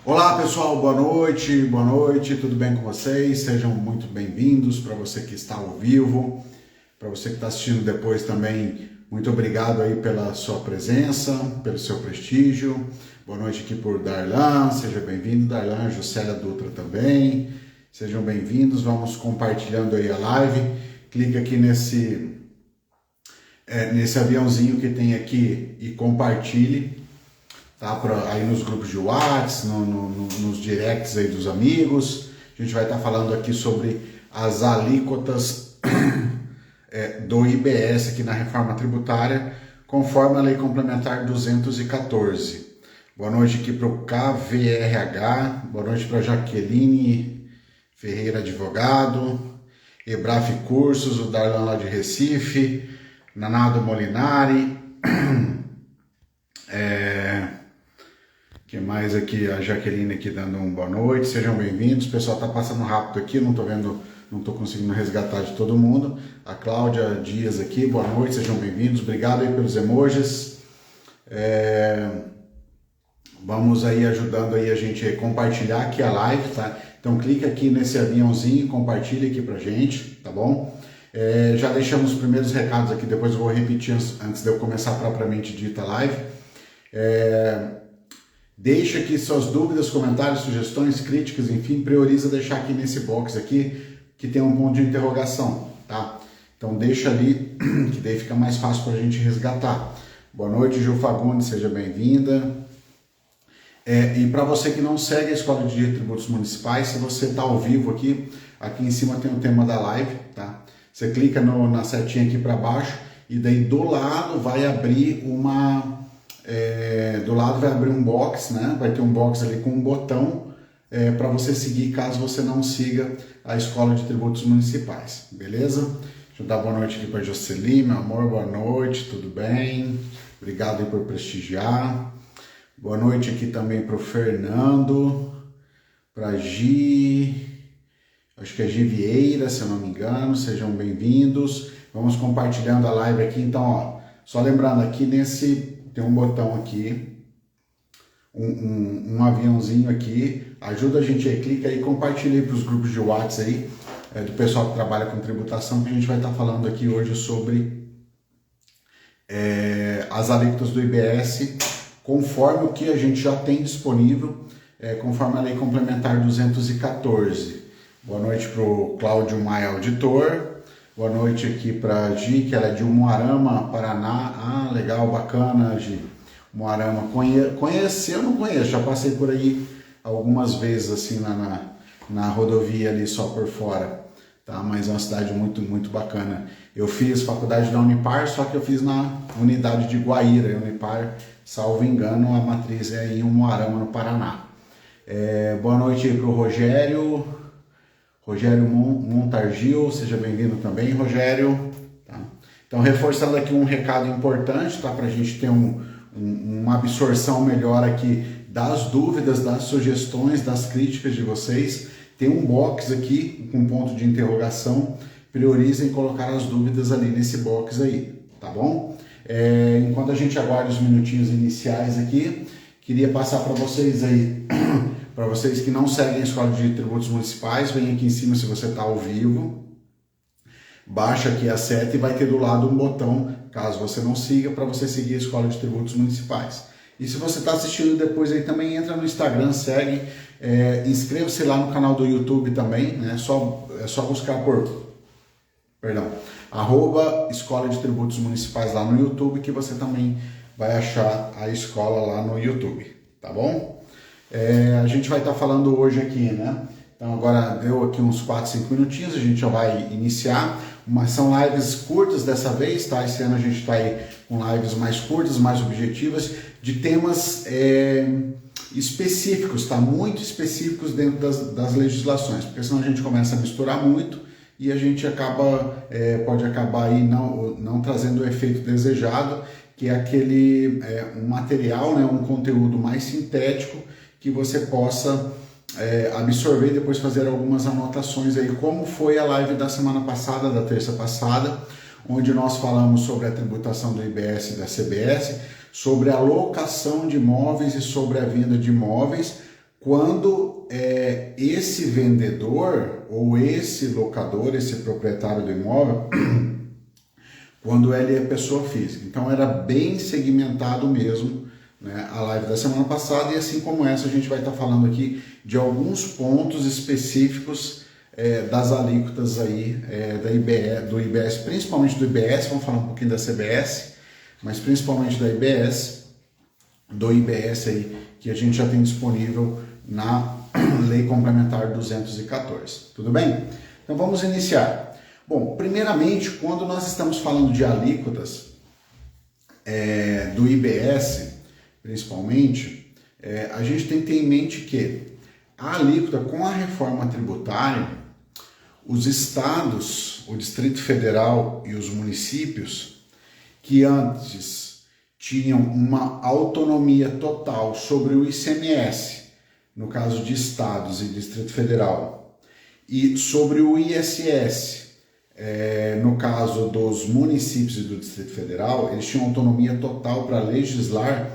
Olá pessoal, boa noite, tudo bem com vocês? Sejam muito bem-vindos. Para você que está ao vivo, para você que está assistindo depois também, muito obrigado aí pela sua presença, pelo seu prestígio. Boa noite aqui por Darlan, seja bem-vindo Darlan, Juscelia Dutra também, sejam bem-vindos. Vamos compartilhando aí a live, clica aqui nesse aviãozinho que tem aqui e compartilhe. Tá, aí nos grupos de WhatsApp, nos directs aí dos amigos. A gente vai estar falando aqui sobre as alíquotas do IBS aqui na reforma tributária, conforme a Lei Complementar 214. Boa noite aqui para o KVRH, boa noite para Jaqueline Ferreira Advogado, Ebraf Cursos, o Darlan lá de Recife, Nanado Molinari, que mais aqui, a Jaqueline aqui dando uma boa noite, sejam bem-vindos. O pessoal tá passando rápido aqui, não tô conseguindo resgatar de todo mundo. A Cláudia Dias aqui, boa noite, sejam bem-vindos, obrigado aí pelos emojis. Vamos aí ajudando aí a gente a compartilhar aqui a live, tá? Então clica aqui nesse aviãozinho e compartilha aqui pra gente, tá bom? Já deixamos os primeiros recados aqui, depois eu vou repetir antes de eu começar propriamente dita a live. Deixa aqui suas dúvidas, comentários, sugestões, críticas, enfim, prioriza deixar aqui nesse box aqui, que tem um ponto de interrogação, tá? Então deixa ali, que daí fica mais fácil para a gente resgatar. Boa noite, Ju Fagundes, seja bem-vinda. E para você que não segue a Escola de Tributos Municipais, se você está ao vivo aqui em cima tem o tema da live, tá? Você clica na setinha aqui para baixo e daí do lado vai abrir um box, né? Vai ter um box ali com um botão para você seguir, caso você não siga a Escola de Tributos Municipais, beleza? Deixa eu dar boa noite aqui para Jocely, meu amor, boa noite, tudo bem? Obrigado aí por prestigiar. Boa noite aqui também para o Fernando, para Gi, acho que é Gi Vieira, se eu não me engano, sejam bem-vindos. Vamos compartilhando a live aqui, então, ó, só lembrando aqui tem um botão aqui, um aviãozinho aqui, ajuda a gente aí, clica aí, compartilha aí para os grupos de WhatsApp aí, do pessoal que trabalha com tributação, que a gente vai estar falando aqui hoje sobre as alíquotas do IBS, conforme o que a gente já tem disponível, conforme a Lei Complementar 214. Boa noite para o Cláudio Maia, auditor. Boa noite aqui para a Gi, que ela é de Umuarama, Paraná. Ah, legal, bacana, Gi. Umuarama, conheci, eu não conheço, já passei por aí algumas vezes, assim, na rodovia ali, só por fora, tá? Mas é uma cidade muito, muito bacana. Eu fiz faculdade da Unipar, só que eu fiz na unidade de Guaíra. Unipar, salvo engano, a matriz é em Umuarama, no Paraná. Boa noite aí para o Rogério Montargil, seja bem-vindo também, Rogério. Tá? Então, reforçando aqui um recado importante, tá? Para a gente ter uma absorção melhor aqui das dúvidas, das sugestões, das críticas de vocês. Tem um box aqui com ponto de interrogação. Priorizem colocar as dúvidas ali nesse box aí, tá bom? Enquanto a gente aguarda os minutinhos iniciais aqui, queria passar para vocês aí, para vocês que não seguem a Escola de Tributos Municipais, vem aqui em cima se você está ao vivo, baixa aqui a seta e vai ter do lado um botão, caso você não siga, para você seguir a Escola de Tributos Municipais. E se você está assistindo depois aí também, entra no Instagram, segue, inscreva-se lá no canal do YouTube também, né? É só buscar @Escola de Tributos Municipais lá no YouTube, que você também vai achar a escola lá no YouTube, tá bom? A gente vai estar falando hoje aqui, né? Então agora deu aqui uns 4, 5 minutinhos, a gente já vai iniciar. São lives curtas dessa vez, tá? Esse ano a gente está aí com lives mais curtas, mais objetivas, de temas específicos, tá? Muito específicos dentro das legislações, porque senão a gente começa a misturar muito e a gente pode acabar aí não trazendo o efeito desejado, que é aquele um material, né, um conteúdo mais sintético que você possa absorver e depois fazer algumas anotações aí, como foi a live da semana passada, da terça passada, onde nós falamos sobre a tributação do IBS e da CBS, sobre a locação de imóveis e sobre a venda de imóveis, quando esse vendedor ou esse locador, esse proprietário do imóvel, quando ele é pessoa física. Então era bem segmentado mesmo, né, a live da semana passada, e assim como essa a gente vai estar falando aqui de alguns pontos específicos das alíquotas aí do IBS, principalmente do IBS, vamos falar um pouquinho da CBS, mas principalmente da IBS, do IBS aí, que a gente já tem disponível na Lei Complementar 214. Tudo bem? Então vamos iniciar. Bom, primeiramente, quando nós estamos falando de alíquotas do IBS, principalmente, a gente tem que ter em mente que a alíquota, com a reforma tributária, os estados, o Distrito Federal e os municípios, que antes tinham uma autonomia total sobre o ICMS, no caso de estados e Distrito Federal, e sobre o ISS, no caso dos municípios e do Distrito Federal, eles tinham autonomia total para legislar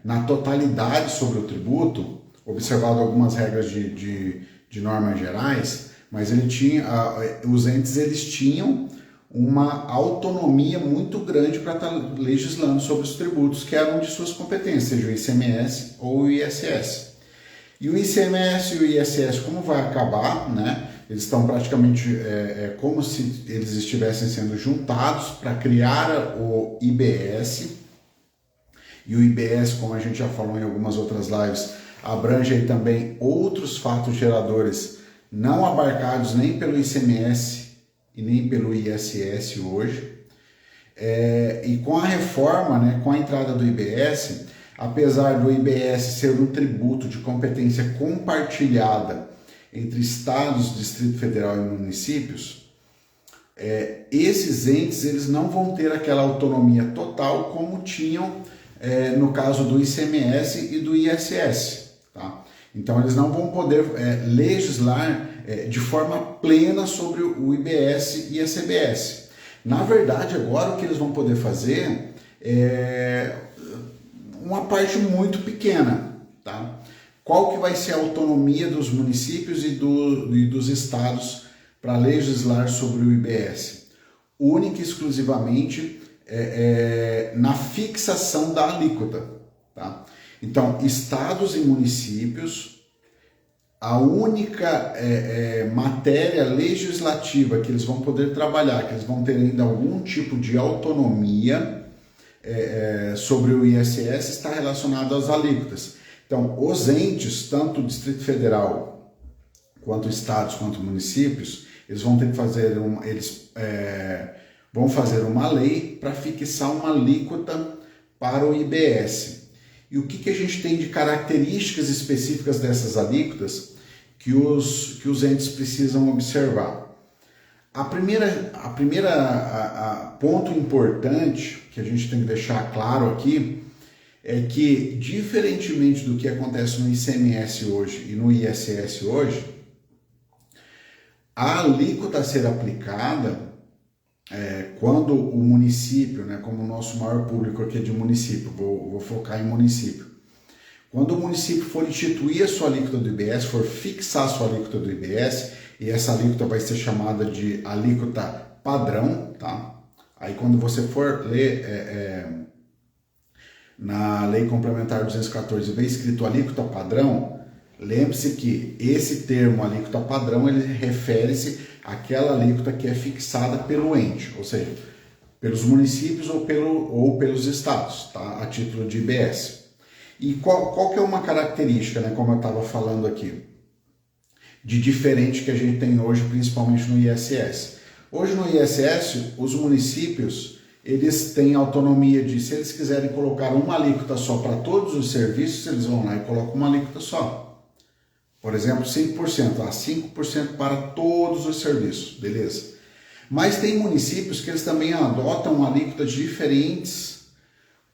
na totalidade sobre o tributo, observado algumas regras de normas gerais, mas os entes eles tinham uma autonomia muito grande para estar legislando sobre os tributos que eram de suas competências, seja o ICMS ou o ISS. E o ICMS e o ISS, como vai acabar, né? Eles estão praticamente como se eles estivessem sendo juntados para criar o IBS. E o IBS, como a gente já falou em algumas outras lives, abrange aí também outros fatos geradores não abarcados nem pelo ICMS e nem pelo ISS hoje. E com a reforma, né, com a entrada do IBS, apesar do IBS ser um tributo de competência compartilhada entre estados, Distrito Federal e municípios, esses entes eles não vão ter aquela autonomia total como tinham no caso do ICMS e do ISS. Tá? Então eles não vão poder legislar de forma plena sobre o IBS e a CBS. Na verdade, agora o que eles vão poder fazer é uma parte muito pequena. Tá? Qual que vai ser a autonomia dos municípios e dos estados para legislar sobre o IBS? Única e exclusivamente na fixação da alíquota. Tá? Então, estados e municípios, a única matéria legislativa que eles vão poder trabalhar, que eles vão ter ainda algum tipo de autonomia sobre o ISS, está relacionado às alíquotas. Então, os entes, tanto o Distrito Federal, quanto estados, quanto municípios, eles vão ter que fazer vão fazer uma lei para fixar uma alíquota para o IBS. E o que a gente tem de características específicas dessas alíquotas que os entes precisam observar? A primeira ponto importante que a gente tem que deixar claro aqui é que, diferentemente do que acontece no ICMS hoje e no ISS hoje, a alíquota a ser aplicada quando o município, né, como o nosso maior público aqui é de município, vou focar em município. Quando o município for instituir a sua alíquota do IBS, for fixar a sua alíquota do IBS, e essa alíquota vai ser chamada de alíquota padrão, tá? Aí quando você for ler na Lei Complementar 214 vem escrito alíquota padrão, lembre-se que esse termo alíquota padrão, ele refere-se àquela alíquota que é fixada pelo ente, ou seja, pelos municípios ou pelos estados, tá? A título de IBS. E qual que é uma característica, né, como eu estava falando aqui, de diferente que a gente tem hoje, principalmente no ISS? Hoje no ISS, os municípios, eles têm autonomia de, se eles quiserem colocar uma alíquota só para todos os serviços, eles vão lá e colocam uma alíquota só. Por exemplo, 5%, 5% para todos os serviços, beleza. Mas tem municípios que eles também adotam alíquotas diferentes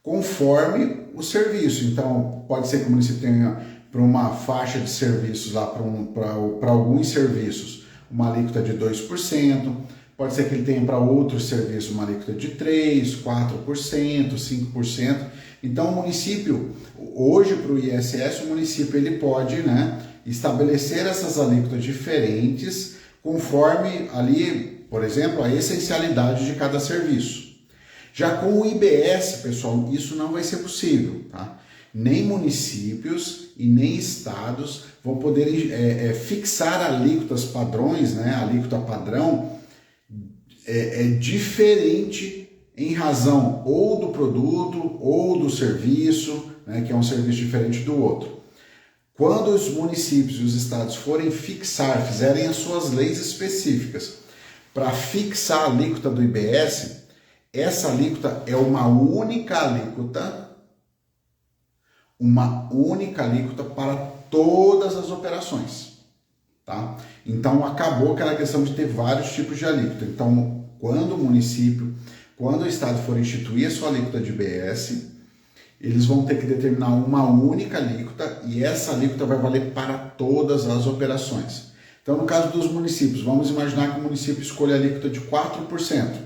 conforme o serviço. Então, pode ser que o município tenha para uma faixa de serviços lá, para alguns serviços, uma alíquota de 2%, pode ser que ele tenha para outros serviços uma alíquota de 3%, 4%, 5%. Então o município, hoje para o ISS, o município ele pode, né, estabelecer essas alíquotas diferentes conforme ali, por exemplo, a essencialidade de cada serviço. Já com o IBS, pessoal, isso não vai ser possível, tá? Nem municípios e nem estados vão poder fixar alíquotas padrões, né, alíquota padrão, diferente em razão ou do produto ou do serviço, né, que é um serviço diferente do outro. Quando os municípios e os estados forem fizerem as suas leis específicas para fixar a alíquota do IBS, essa alíquota é uma única alíquota para todas as operações, tá? Então acabou aquela questão de ter vários tipos de alíquota. Então, quando o município, quando o estado for instituir a sua alíquota de IBS, eles vão ter que determinar uma única alíquota e essa alíquota vai valer para todas as operações. Então, no caso dos municípios, vamos imaginar que o município escolhe a alíquota de 4%.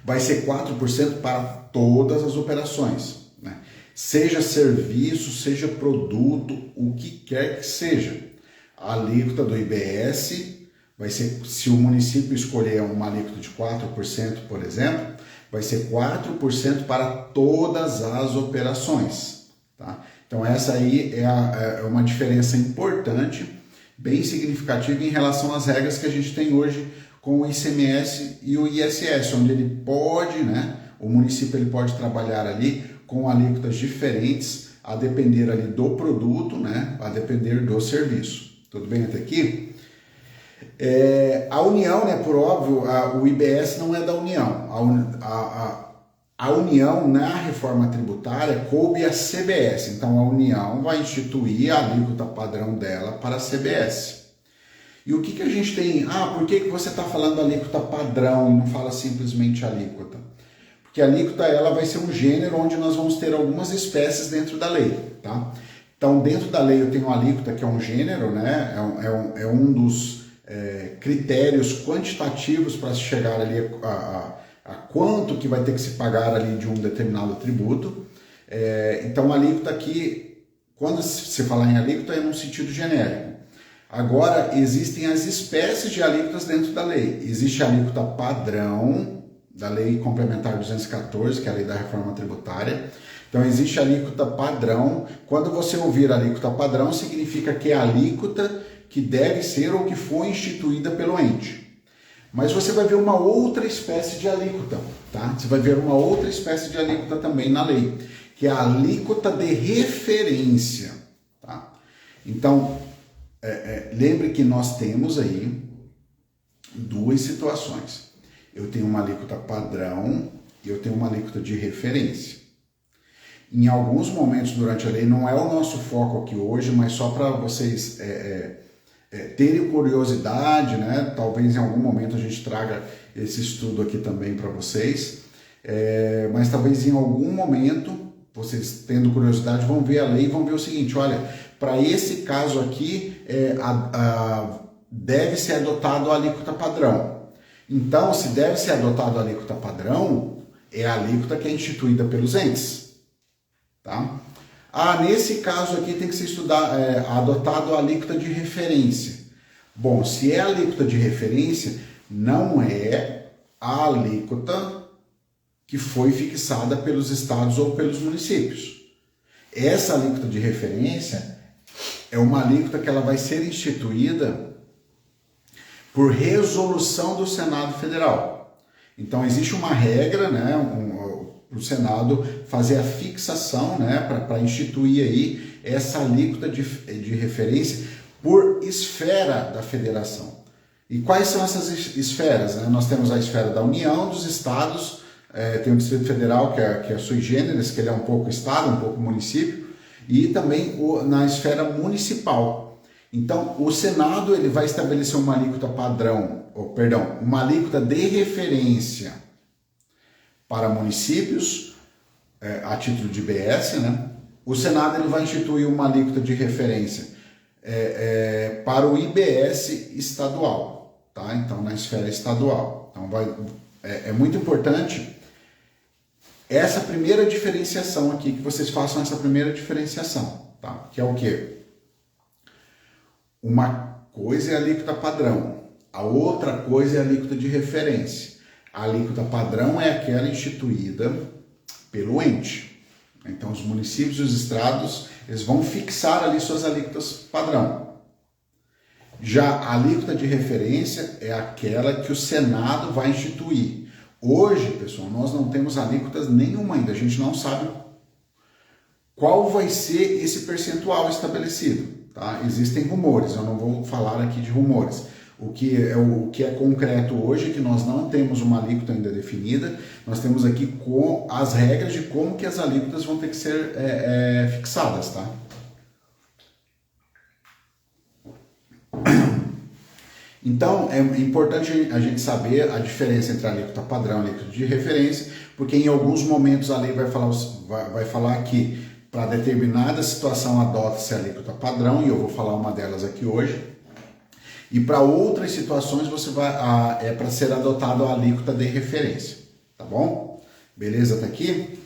Vai ser 4% para todas as operações, né? Seja serviço, seja produto, o que quer que seja. A alíquota do IBS vai ser, se o município escolher uma alíquota de 4%, por exemplo, vai ser 4% para todas as operações, tá? Então essa aí é uma diferença importante, bem significativa em relação às regras que a gente tem hoje com o ICMS e o ISS, onde ele pode, né, o município ele pode trabalhar ali com alíquotas diferentes a depender ali do produto, né, a depender do serviço. Tudo bem até aqui? A União, né, por óbvio, o IBS não é da União. A União, na reforma tributária, coube a CBS. Então, a União vai instituir a alíquota padrão dela para a CBS. E o que a gente tem? Por que você está falando alíquota padrão e não fala simplesmente alíquota? Porque a alíquota ela vai ser um gênero onde nós vamos ter algumas espécies dentro da lei, tá? Então, dentro da lei eu tenho a alíquota, que é um gênero, né? É um dos critérios quantitativos para se chegar ali a quanto que vai ter que se pagar ali de um determinado tributo. Então, a alíquota aqui, quando se falar em alíquota, é num sentido genérico. Agora, existem as espécies de alíquotas dentro da lei. Existe a alíquota padrão, da Lei Complementar 214, que é a lei da reforma tributária. Então, existe a alíquota padrão. Quando você ouvir alíquota padrão, significa que é a alíquota que deve ser ou que foi instituída pelo ente. Mas você vai ver uma outra espécie de alíquota, tá? Você vai ver uma outra espécie de alíquota também na lei, que é a alíquota de referência, tá? Então, lembre que nós temos aí duas situações. Eu tenho uma alíquota padrão e eu tenho uma alíquota de referência. Em alguns momentos durante a lei, não é o nosso foco aqui hoje, mas só para vocês terem curiosidade, né? Talvez em algum momento a gente traga esse estudo aqui também para vocês, mas talvez em algum momento, vocês tendo curiosidade, vão ver a lei e vão ver o seguinte: olha, para esse caso aqui, deve ser adotado a alíquota padrão. Então, se deve ser adotado a alíquota padrão, é a alíquota que é instituída pelos entes, tá? Nesse caso aqui tem que ser adotado a alíquota de referência. Bom, se é a alíquota de referência, não é a alíquota que foi fixada pelos estados ou pelos municípios. Essa alíquota de referência é uma alíquota que ela vai ser instituída por resolução do Senado Federal. Então, existe uma regra, né, para o Senado fazer a fixação, né, para instituir aí essa alíquota de referência por esfera da federação. E quais são essas esferas, né? Nós temos a esfera da União, dos estados, tem o Distrito Federal, que é sui generis, que ele é um pouco estado, um pouco município, e também na esfera municipal. Então, o Senado ele vai estabelecer uma alíquota uma alíquota de referência para municípios, a título de IBS, né? O Senado ele vai instituir uma alíquota de referência para o IBS estadual, tá? Então, na esfera estadual. Então, é muito importante essa primeira diferenciação aqui, que vocês façam essa primeira diferenciação, tá? Que é o quê? Uma coisa é a alíquota padrão, a outra coisa é a alíquota de referência. A alíquota padrão é aquela instituída pelo ente. Então, os municípios e os estados, eles vão fixar ali suas alíquotas padrão. Já a alíquota de referência é aquela que o Senado vai instituir. Hoje, pessoal, nós não temos alíquotas nenhuma ainda, a gente não sabe qual vai ser esse percentual estabelecido, tá? Existem rumores, eu não vou falar aqui de rumores. O que é concreto hoje é que nós não temos uma alíquota ainda definida, nós temos aqui as regras de como que as alíquotas vão ter que ser fixadas, tá? Então, é importante a gente saber a diferença entre a alíquota padrão e a alíquota de referência, porque em alguns momentos a lei vai falar que para determinada situação adota-se a alíquota padrão, e eu vou falar uma delas aqui hoje. E para outras situações é para ser adotado a alíquota de referência, tá bom? Beleza, tá aqui?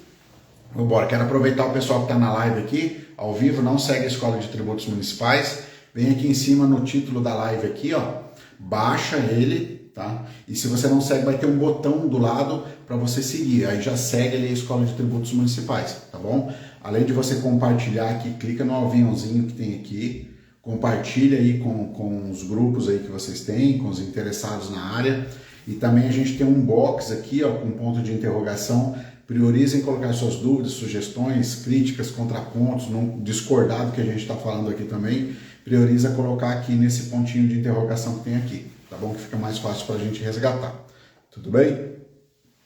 Vamos embora. Quero aproveitar o pessoal que está na live aqui, ao vivo, não segue a Escola de Tributos Municipais, vem aqui em cima no título da live aqui, ó, baixa ele, tá? E se você não segue, vai ter um botão do lado para você seguir, aí já segue ali a Escola de Tributos Municipais, tá bom? Além de você compartilhar aqui, clica no aviãozinho que tem aqui, compartilha aí com os grupos aí que vocês têm, com os interessados na área. E também a gente tem um box aqui, ó, com ponto de interrogação. Priorizem colocar suas dúvidas, sugestões, críticas, contrapontos, não discordar do que a gente está falando aqui também. Prioriza colocar aqui nesse pontinho de interrogação que tem aqui, tá bom? Que fica mais fácil para a gente resgatar. Tudo bem?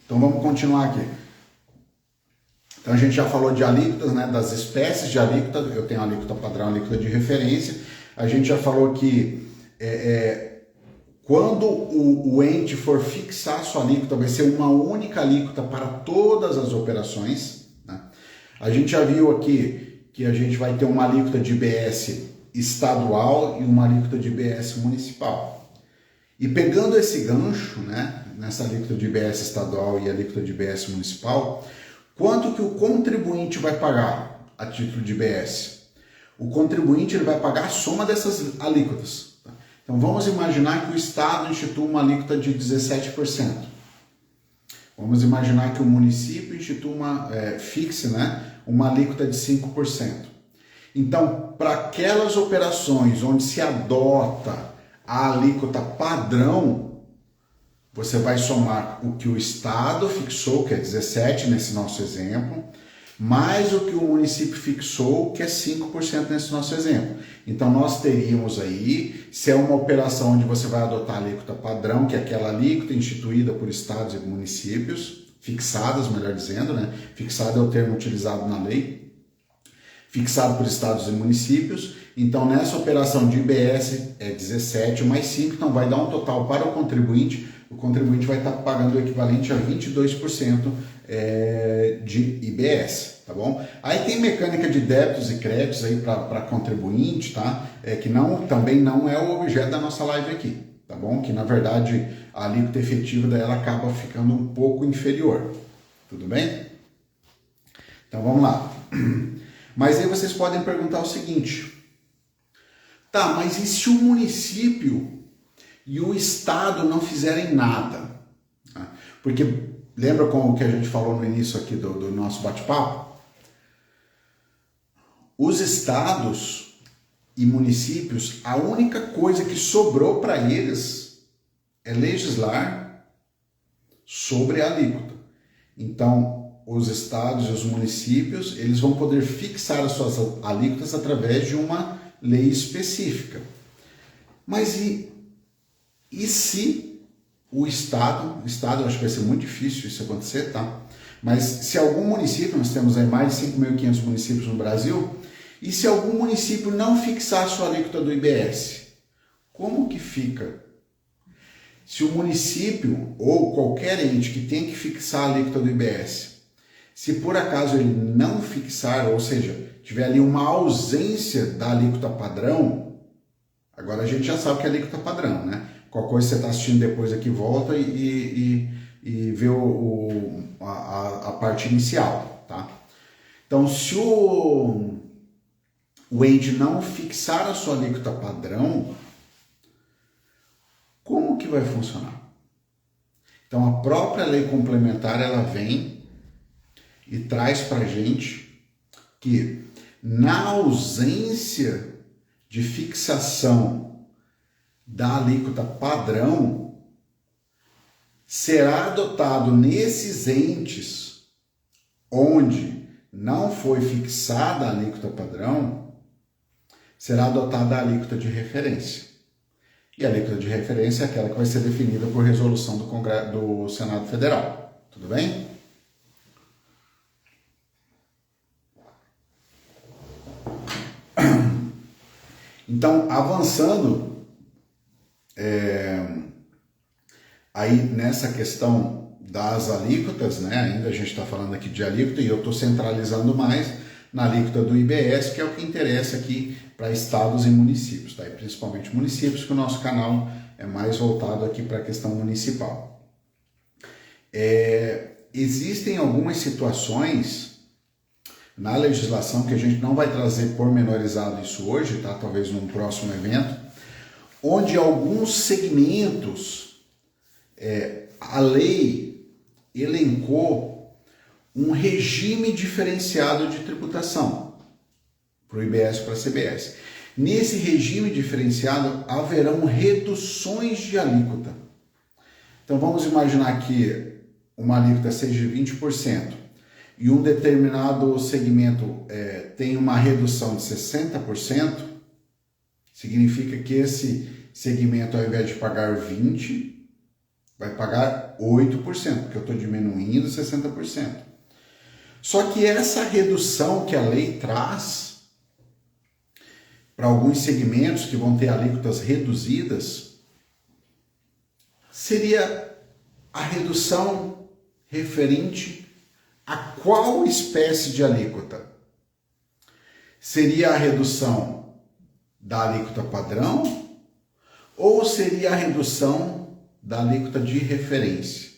Então vamos continuar aqui. Então a gente já falou de alíquotas, né, das espécies de alíquota, eu tenho a alíquota padrão, a alíquota de referência. A gente já falou que quando o ente for fixar a sua alíquota, vai ser uma única alíquota para todas as operações, né? A gente já viu aqui que a gente vai ter uma alíquota de IBS estadual e uma alíquota de IBS municipal. E pegando esse gancho, né, nessa alíquota de IBS estadual e alíquota de IBS municipal, quanto que o contribuinte vai pagar a título de IBS? O contribuinte ele vai pagar a soma dessas alíquotas. Tá? Então vamos imaginar que o Estado institui uma alíquota de 17%. Vamos imaginar que o município institui fixe, né, uma alíquota de 5%. Então, para aquelas operações onde se adota a alíquota padrão, você vai somar o que o Estado fixou, que é 17% nesse nosso exemplo, mais o que o município fixou, que é 5% nesse nosso exemplo. Então nós teríamos aí, se é uma operação onde você vai adotar a alíquota padrão, que é aquela alíquota instituída por estados e municípios, fixadas, melhor dizendo, né? Fixado é o termo utilizado na lei, fixado por estados e municípios. Então nessa operação de IBS é 17 mais 5, então vai dar um total para o contribuinte vai estar pagando o equivalente a 22% de IBS, tá bom? Aí tem mecânica de débitos e créditos aí para contribuinte, tá? Que também não é o objeto da nossa live aqui, tá bom? Que na verdade a alíquota efetiva dela acaba ficando um pouco inferior, tudo bem? Então vamos lá. Mas aí vocês podem perguntar o seguinte: tá, mas e se o município e o Estado não fizerem nada? Porque lembra como que a gente falou no início aqui do nosso bate-papo? Os estados e municípios, a única coisa que sobrou para eles é legislar sobre a alíquota. Então, os estados e os municípios, eles vão poder fixar as suas alíquotas através de uma lei específica. Mas e se o Estado, eu acho que vai ser muito difícil isso acontecer, tá? Mas se algum município, nós temos aí mais de 5.500 municípios no Brasil, e se algum município não fixar a sua alíquota do IBS, como que fica? Se o município ou qualquer ente que tem que fixar a alíquota do IBS, se por acaso ele não fixar, ou seja, tiver ali uma ausência da alíquota padrão, agora a gente já sabe que é alíquota padrão, né? Qualquer coisa que você está assistindo depois aqui, volta e e ver a parte inicial, tá? Então, se o ENDE não fixar a sua alíquota padrão, como que vai funcionar? Então, a própria lei complementar, ela vem e traz para a gente que, na ausência de fixação da alíquota padrão, será adotado nesses entes onde não foi fixada a alíquota padrão, será adotada a alíquota de referência. E a alíquota de referência é aquela que vai ser definida por resolução do Senado Federal. Tudo bem? Então, avançando aí nessa questão das alíquotas, né? Ainda a gente está falando aqui de alíquota e eu estou centralizando mais na alíquota do IBS, que é o que interessa aqui para estados e municípios, tá? E principalmente municípios, que o nosso canal é mais voltado aqui para a questão municipal. Existem algumas situações na legislação que a gente não vai trazer pormenorizado isso hoje, tá? Talvez num próximo evento, onde alguns segmentos a lei elencou um regime diferenciado de tributação para o IBS e para a CBS. Nesse regime diferenciado haverão reduções de alíquota. Então vamos imaginar que uma alíquota seja de 20% e um determinado segmento tem uma redução de 60%, significa que esse segmento, ao invés de pagar 20%, vai pagar 8%, porque eu estou diminuindo 60%. Só que essa redução que a lei traz para alguns segmentos que vão ter alíquotas reduzidas, seria a redução referente a qual espécie de alíquota? Seria a redução da alíquota padrão ou seria a redução da alíquota de referência?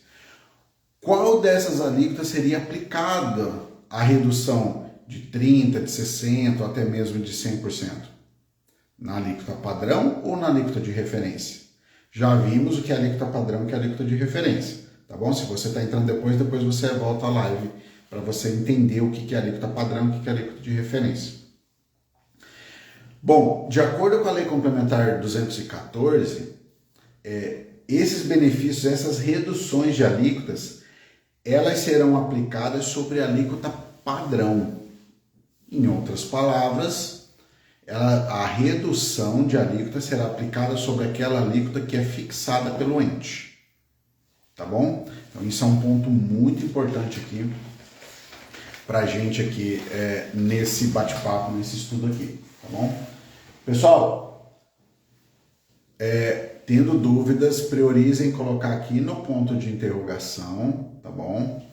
Qual dessas alíquotas seria aplicada a redução de 30%, de 60% ou até mesmo de 100%? Na alíquota padrão ou na alíquota de referência? Já vimos o que é alíquota padrão e o que é alíquota de referência, tá bom? Se você está entrando depois você volta à live para você entender o que é alíquota padrão e o que é alíquota de referência. Bom, de acordo com a Lei Complementar 214, esses benefícios, essas reduções de alíquotas, elas serão aplicadas sobre a alíquota padrão. Em outras palavras, a redução de alíquota será aplicada sobre aquela alíquota que é fixada pelo ente. Tá bom? Então isso é um ponto muito importante aqui para a gente aqui nesse bate-papo, nesse estudo aqui. Tá bom? Pessoal, tendo dúvidas, priorizem colocar aqui no ponto de interrogação, tá bom?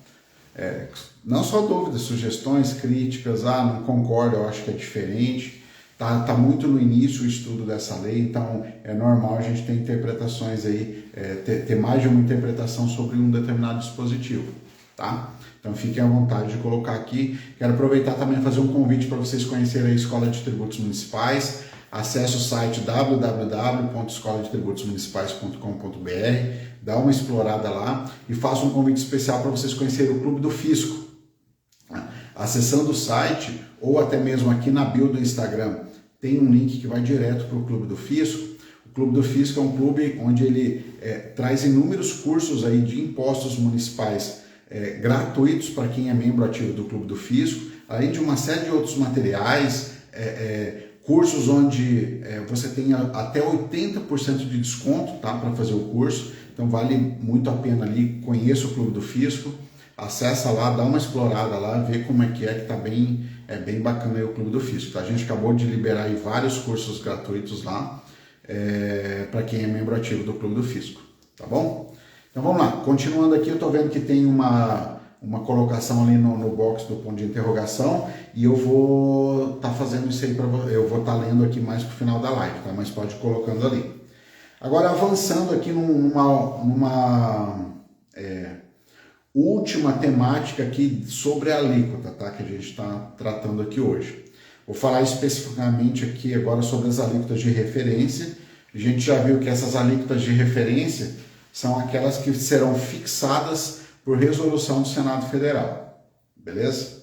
Não só dúvidas, sugestões, críticas, não concordo, eu acho que é diferente. Tá muito no início o estudo dessa lei, então é normal a gente ter interpretações aí, ter mais de uma interpretação sobre um determinado dispositivo, tá? Então fiquem à vontade de colocar aqui. Quero aproveitar também e fazer um convite para vocês conhecerem a Escola de Tributos Municipais. Acesse o site www.escoladetributos.municipais.com.br, dá uma explorada lá e faça um convite especial para vocês conhecerem o Clube do Fisco. Acessando o site ou até mesmo aqui na bio do Instagram, tem um link que vai direto para o Clube do Fisco. O Clube do Fisco é um clube onde ele traz inúmeros cursos aí de impostos municipais gratuitos para quem é membro ativo do Clube do Fisco, além de uma série de outros materiais, cursos onde você tem até 80% de desconto, tá, para fazer o curso. Então vale muito a pena ali, conheça o Clube do Fisco, acessa lá, dá uma explorada lá, vê como é que tá bem bacana aí o Clube do Fisco. Tá? A gente acabou de liberar aí vários cursos gratuitos lá, para quem é membro ativo do Clube do Fisco, tá bom? Então vamos lá, continuando aqui, eu estou vendo que tem uma colocação ali no box do ponto de interrogação e eu vou estar fazendo isso aí eu vou estar lendo aqui mais pro final da live, tá? Mas pode ir colocando ali. Agora avançando aqui numa última temática aqui sobre a alíquota, tá? Que a gente está tratando aqui hoje. Vou falar especificamente aqui agora sobre as alíquotas de referência. A gente já viu que essas alíquotas de referência são aquelas que serão fixadas por resolução do Senado Federal, beleza?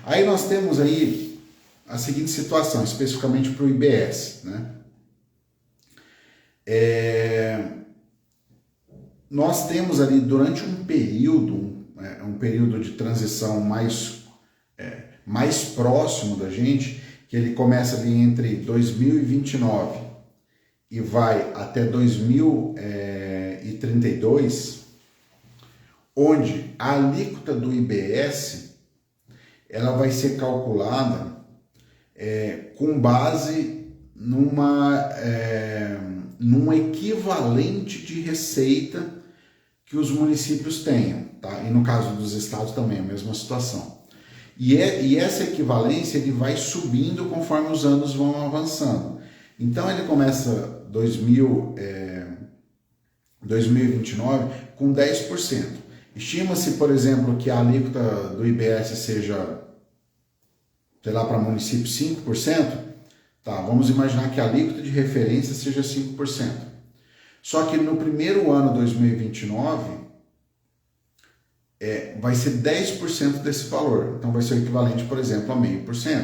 Aí nós temos aí a seguinte situação, especificamente para o IBS, né? Nós temos ali durante um período de transição mais próximo da gente, que ele começa ali entre 2029 e vai até 2032, onde a alíquota do IBS ela vai ser calculada com base num equivalente de receita que os municípios tenham, tá? E no caso dos estados também, a mesma situação. E essa equivalência ele vai subindo conforme os anos vão avançando. Então ele começa 2029 com 10%. Estima-se, por exemplo, que a alíquota do IBS seja, sei lá, para município 5%. Tá, vamos imaginar que a alíquota de referência seja 5%. Só que no primeiro ano, 2029, vai ser 10% desse valor. Então vai ser o equivalente, por exemplo, a 0,5%.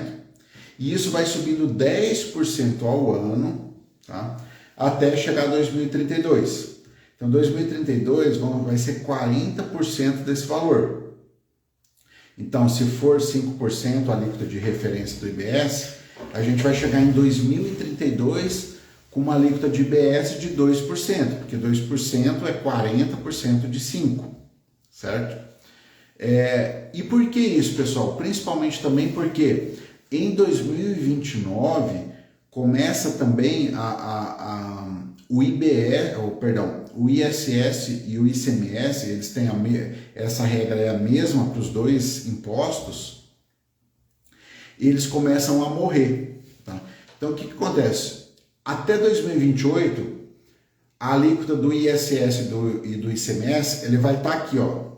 E isso vai subindo 10% ao ano, tá? Até chegar a 2032. Então 2032 vai ser 40% desse valor. Então se for 5% a alíquota de referência do IBS, a gente vai chegar em 2032 com uma alíquota de IBS de 2%, porque 2% é 40% de 5%, certo? E por que isso, pessoal? Principalmente também porque em 2029 começa também o ISS e o ICMS, eles têm essa regra é a mesma para os dois impostos, eles começam a morrer, tá? Então o que acontece? Até 2028, a alíquota do ISS e do ICMS, ele vai estar aqui, ó,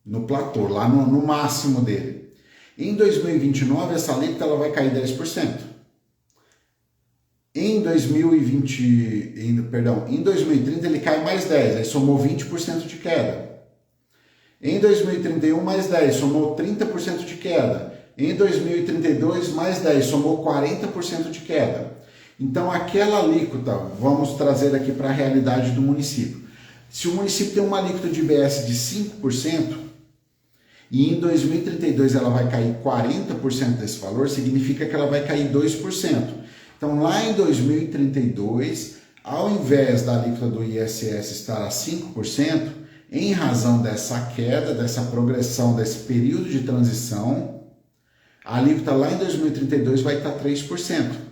no platô, lá no máximo dele. Em 2029, essa alíquota ela vai cair 10%. Em 2030 ele cai mais 10%, aí somou 20% de queda. Em 2031, mais 10%, somou 30% de queda. Em 2032, mais 10%, somou 40% de queda. Então, aquela alíquota, vamos trazer aqui para a realidade do município. Se o município tem uma alíquota de IBS de 5%, e em 2032 ela vai cair 40% desse valor, significa que ela vai cair 2%. Então, lá em 2032, ao invés da alíquota do ISS estar a 5%, em razão dessa queda, dessa progressão, desse período de transição, a alíquota lá em 2032 vai estar 3%.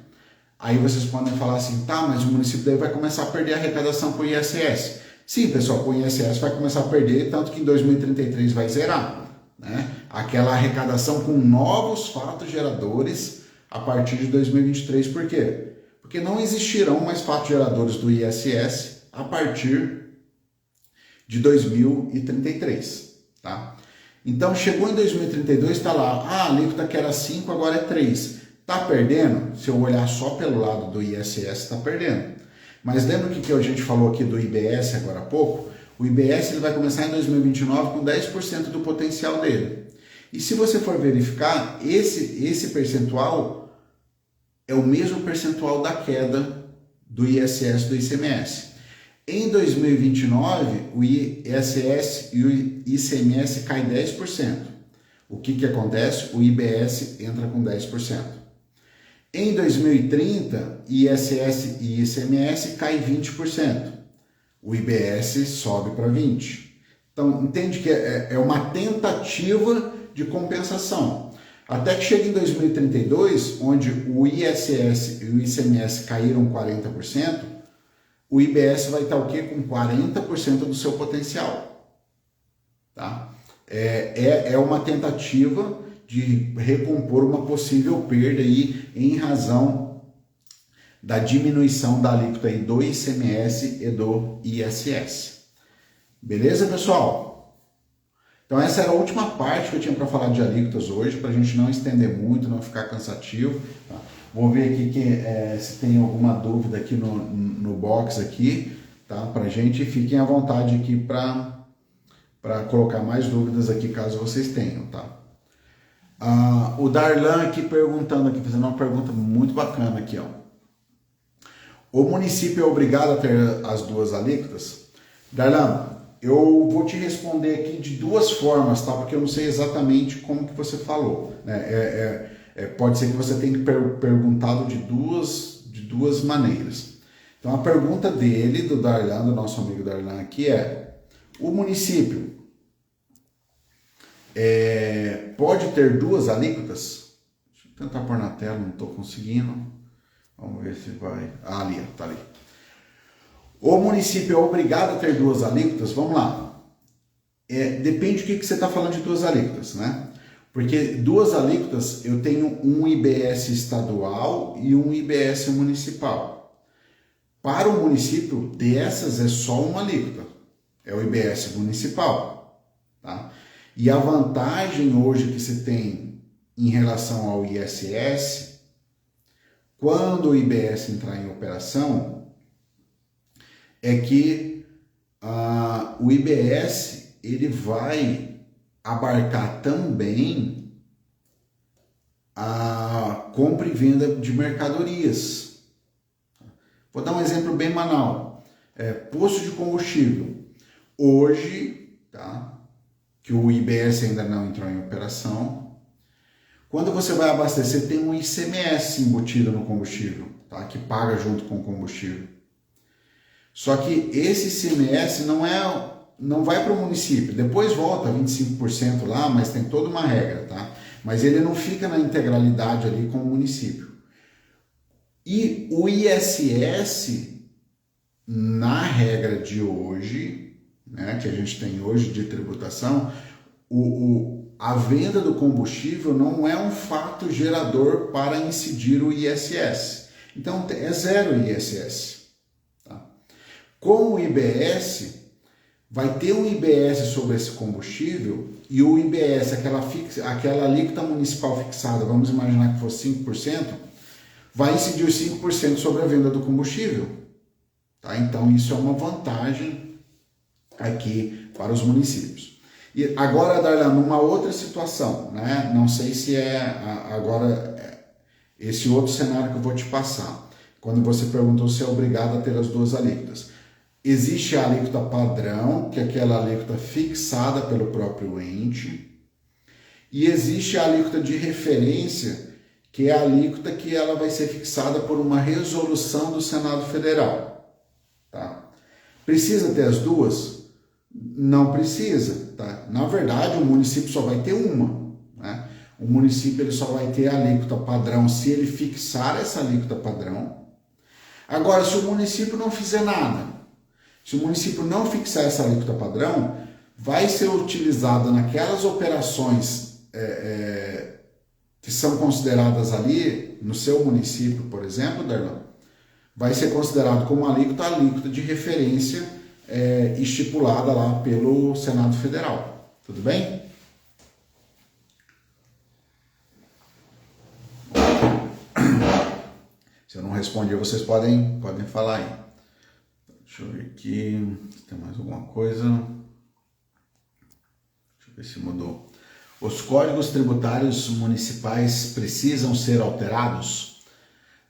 Aí vocês podem falar assim, tá, mas o município daí vai começar a perder a arrecadação com o ISS. Sim, pessoal, com o ISS vai começar a perder, tanto que em 2033 vai zerar, né? Aquela arrecadação com novos fatos geradores a partir de 2023. Por quê? Porque não existirão mais fatos geradores do ISS a partir de 2033, tá? Então, chegou em 2032, está lá, a alíquota que era 5, agora é 3. Está perdendo? Se eu olhar só pelo lado do ISS, está perdendo. Mas lembra o que a gente falou aqui do IBS agora há pouco? O IBS ele vai começar em 2029 com 10% do potencial dele. E se você for verificar, esse percentual é o mesmo percentual da queda do ISS e do ICMS. Em 2029, o ISS e o ICMS caem 10%. O que acontece? O IBS entra com 10%. Em 2030, ISS e ICMS caem 20%. O IBS sobe para 20%. Então, entende que é uma tentativa de compensação. Até que chega em 2032, onde o ISS e o ICMS caíram 40%, o IBS vai estar o quê? Com 40% do seu potencial. Tá? É uma tentativa de recompor uma possível perda aí em razão da diminuição da alíquota aí do ICMS e do ISS. Beleza, pessoal? Então essa era a última parte que eu tinha para falar de alíquotas hoje, para a gente não estender muito, não ficar cansativo. Tá? Vou ver aqui se tem alguma dúvida aqui no box aqui, tá? Para a gente. Fiquem à vontade aqui para colocar mais dúvidas aqui, caso vocês tenham, tá? O Darlan aqui perguntando, aqui, fazendo uma pergunta muito bacana aqui, ó. O município é obrigado a ter as duas alíquotas? Darlan, eu vou te responder aqui de duas formas, tá? Porque eu não sei exatamente como que você falou, né? Pode ser que você tenha perguntado de duas maneiras. Então a pergunta dele, do Darlan, do nosso amigo Darlan aqui o município pode ter duas alíquotas? Deixa eu tentar pôr na tela, não estou conseguindo. Vamos ver se vai... ali, tá ali. O município é obrigado a ter duas alíquotas? Vamos lá. Depende do que você está falando de duas alíquotas, né? Porque duas alíquotas, eu tenho um IBS estadual e um IBS municipal. Para o município, dessas é só uma alíquota. É o IBS municipal. Tá? E a vantagem hoje que se tem em relação ao ISS, quando o IBS entrar em operação, é que o IBS ele vai abarcar também a compra e venda de mercadorias. Vou dar um exemplo bem banal. Posto de combustível. Hoje, tá, que o IBS ainda não entrou em operação, quando você vai abastecer tem um ICMS embutido no combustível, tá, que paga junto com o combustível. Só que esse ICMS não vai para o município, depois volta 25% lá, mas tem toda uma regra, tá? Mas ele não fica na integralidade ali com o município. E o ISS, na regra de hoje, né, que a gente tem hoje de tributação, a venda do combustível não é um fato gerador para incidir o ISS. Então é zero ISS. Tá? Com o IBS, vai ter um IBS sobre esse combustível e o IBS, aquela alíquota municipal fixada, vamos imaginar que fosse 5%, vai incidir os 5% sobre a venda do combustível. Tá? Então isso é uma vantagem aqui para os municípios. E agora, Darlan, numa outra situação, né? Não sei se esse outro cenário que eu vou te passar, quando você perguntou se é obrigado a ter as duas alíquotas. Existe a alíquota padrão, que é aquela alíquota fixada pelo próprio ente, e existe a alíquota de referência, que é a alíquota que ela vai ser fixada por uma resolução do Senado Federal. Tá? Precisa ter as duas? Não precisa. Tá? Na verdade, o município só vai ter uma. Né? O município ele só vai ter a alíquota padrão se ele fixar essa alíquota padrão. Agora, se o município não fizer nada, se o município não fixar essa alíquota padrão, vai ser utilizada naquelas operações que são consideradas ali, no seu município, por exemplo, Darlan, vai ser considerado como a alíquota de referência estipulada lá pelo Senado Federal. Tudo bem? Se eu não respondi, vocês podem falar aí. Deixa eu ver aqui, se tem mais alguma coisa. Deixa eu ver se mudou. Os códigos tributários municipais precisam ser alterados?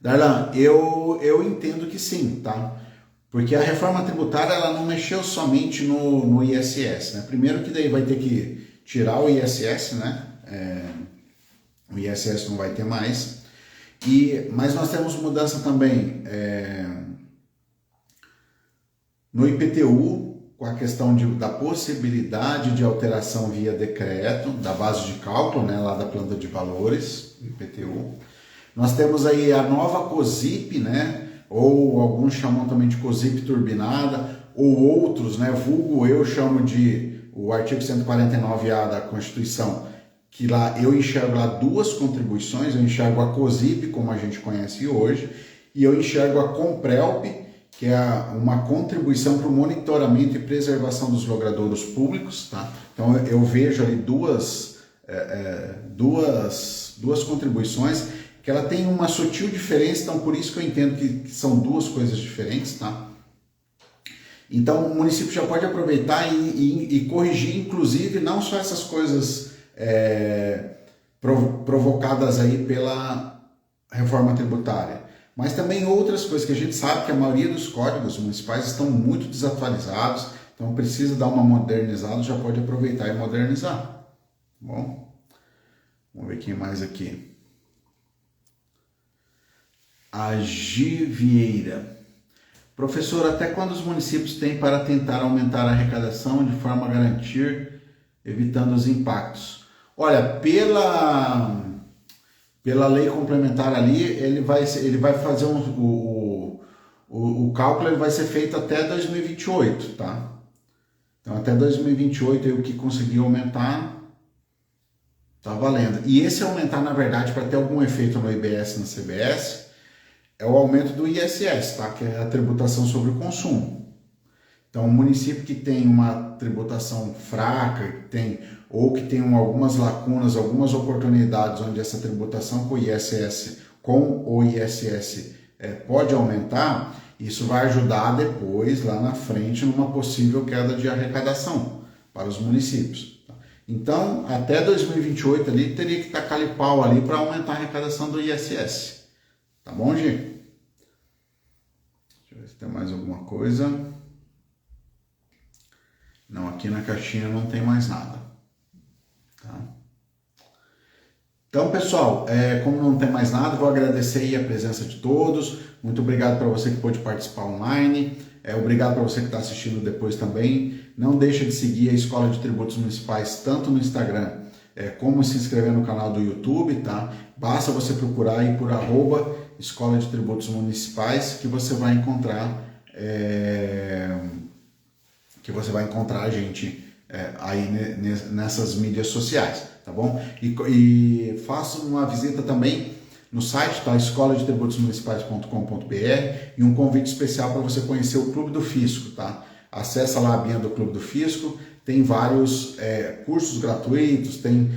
Darlan, eu entendo que sim, tá? Porque a reforma tributária ela não mexeu somente no ISS, né? Primeiro que daí vai ter que tirar o ISS, né? O ISS não vai ter mais. Mas nós temos mudança também no IPTU, com a questão da possibilidade de alteração via decreto, da base de cálculo, né, lá da planta de valores, IPTU. Nós temos aí a nova COSIP, né, ou alguns chamam também de COSIP turbinada, ou outros, né, vulgo eu chamo de o artigo 149A da Constituição, que lá eu enxergo lá duas contribuições, eu enxergo a COSIP, como a gente conhece hoje, e eu enxergo a COMPRELP, que é uma contribuição para o monitoramento e preservação dos logradouros públicos, tá? Então eu vejo ali duas contribuições que ela tem uma sutil diferença, então por isso que eu entendo que são duas coisas diferentes, tá? Então o município já pode aproveitar e corrigir, inclusive, não só essas coisas provocadas aí pela reforma tributária, mas também outras coisas que a gente sabe que a maioria dos códigos municipais estão muito desatualizados, então precisa dar uma modernizada, já pode aproveitar e modernizar. Tá bom? Vamos ver quem mais aqui. A Gi Vieira. Professor, até quando os municípios têm para tentar aumentar a arrecadação de forma a garantir, evitando os impactos? Olha, pela lei complementar ali, ele vai fazer o cálculo, ele vai ser feito até 2028, tá? Então até 2028 aí, o que conseguir aumentar tá valendo. E esse aumentar, na verdade, para ter algum efeito no IBS e na CBS, é o aumento do ISS, tá? Que é a tributação sobre o consumo. Então, o município que tem uma tributação fraca, que tem algumas lacunas, algumas oportunidades onde essa tributação com o ISS pode aumentar, isso vai ajudar depois, lá na frente, numa possível queda de arrecadação para os municípios. Então, até 2028 ali, teria que tacar ali pau ali para aumentar a arrecadação do ISS. Tá bom, Gi? Deixa eu ver se tem mais alguma coisa. Não, aqui na caixinha não tem mais nada. Tá? Então, pessoal, como não tem mais nada, vou agradecer aí a presença de todos. Muito obrigado para você que pôde participar online. Obrigado para você que está assistindo depois também. Não deixa de seguir a Escola de Tributos Municipais, tanto no Instagram como se inscrever no canal do YouTube, tá? Basta você procurar aí por @Escola de Tributos Municipais que você vai encontrar a gente aí nessas mídias sociais, tá bom? E faça uma visita também no site, tá? escoladetributos-municipais.com.br, e um convite especial para você conhecer o Clube do Fisco, tá? Acessa lá a abinha do Clube do Fisco, tem vários cursos gratuitos, tem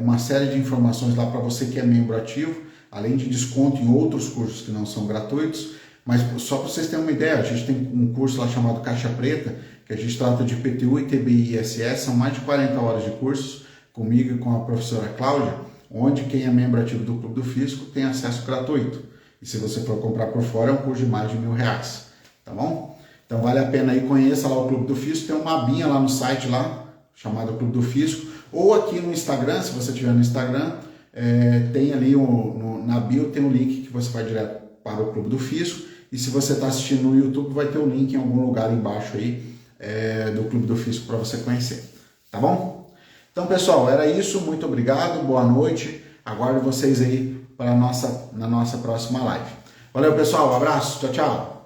uma série de informações lá para você que é membro ativo, além de desconto em outros cursos que não são gratuitos. Mas só para vocês terem uma ideia, a gente tem um curso lá chamado Caixa Preta, que a gente trata de IPTU, ITBI e ISS, são mais de 40 horas de cursos, comigo e com a professora Cláudia, onde quem é membro ativo do Clube do Fisco tem acesso gratuito. E se você for comprar por fora, é um curso de mais de R$1.000, tá bom? Então vale a pena aí, conheça lá o Clube do Fisco, tem uma abinha lá no site lá, chamada Clube do Fisco, ou aqui no Instagram, se você estiver no Instagram, tem ali na bio tem um link que você vai direto para o Clube do Fisco, e se você está assistindo no YouTube, vai ter o link em algum lugar embaixo aí do Clube do Fisco para você conhecer, tá bom? Então, pessoal, era isso, muito obrigado, boa noite, aguardo vocês aí na nossa próxima live. Valeu, pessoal, um abraço, tchau, tchau!